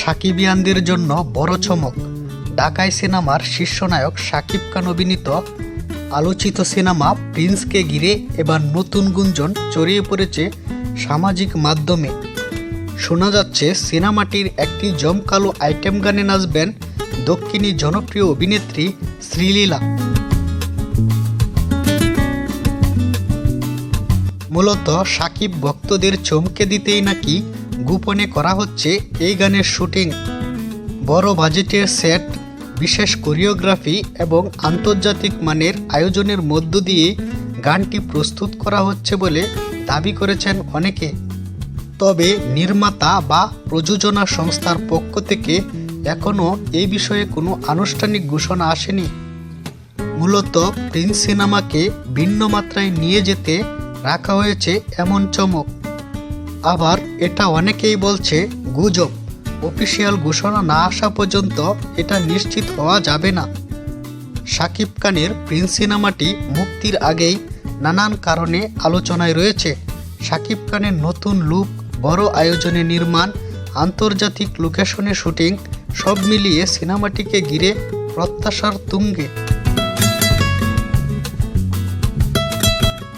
সাকিবিয়ানদের জন্য বড় চমক। ঢাকাই সিনেমার শীর্ষনায়ক শাকিব খান অভিনীত আলোচিত সিনেমা প্রিন্সকে ঘিরে এবার নতুন গুঞ্জন ছড়িয়ে পড়েছে সামাজিক মাধ্যমে। শোনা যাচ্ছে সিনেমাটির একটি জমকালো আইটেম গানে নাচবেন দক্ষিণী জনপ্রিয় অভিনেত্রী শ্রীলীলা। মূলত শাকিব ভক্তদের চমকে দিতেই নাকি গোপনে করা হচ্ছে এই গানের শুটিং। বড় বাজেটের সেট, বিশেষ কোরিওগ্রাফি এবং আন্তর্জাতিক মানের আয়োজনের মধ্য দিয়ে গানটি প্রস্তুত করা হচ্ছে বলে দাবি করেছেন অনেকে। তবে নির্মাতা বা প্রযোজনা সংস্থার পক্ষ থেকে এখনও এই বিষয়ে কোনো আনুষ্ঠানিক ঘোষণা আসেনি। মূলত প্রিন্স সিনেমাকে ভিন্ন মাত্রায় নিয়ে যেতে রাখা হয়েছে এমন চমক। আবার এটা অনেকেই বলছে গুজব, অফিসিয়াল ঘোষণা না আসা পর্যন্ত এটা নিশ্চিত হওয়া যাবে না। শাকিব খানের প্রিন্স সিনেমাটি মুক্তির আগেই নানান কারণে আলোচনায় রয়েছে। শাকিব খানের নতুন লুক, বড় আয়োজনে নির্মাণ, আন্তর্জাতিক লোকেশনে শুটিং, সব মিলিয়ে সিনেমাটিকে ঘিরে প্রত্যাশার তুঙ্গে।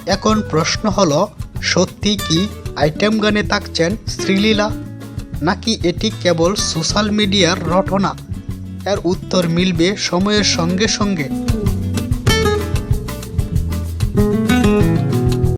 এখন প্রশ্ন হলো, সত্যি কি আইটেম গানে থাকছেন শ্রীলীলা, নাকি এটি কেবল সোশ্যাল মিডিয়ার রটনা? এর উত্তর মিলবে সময়ের সঙ্গে সঙ্গে।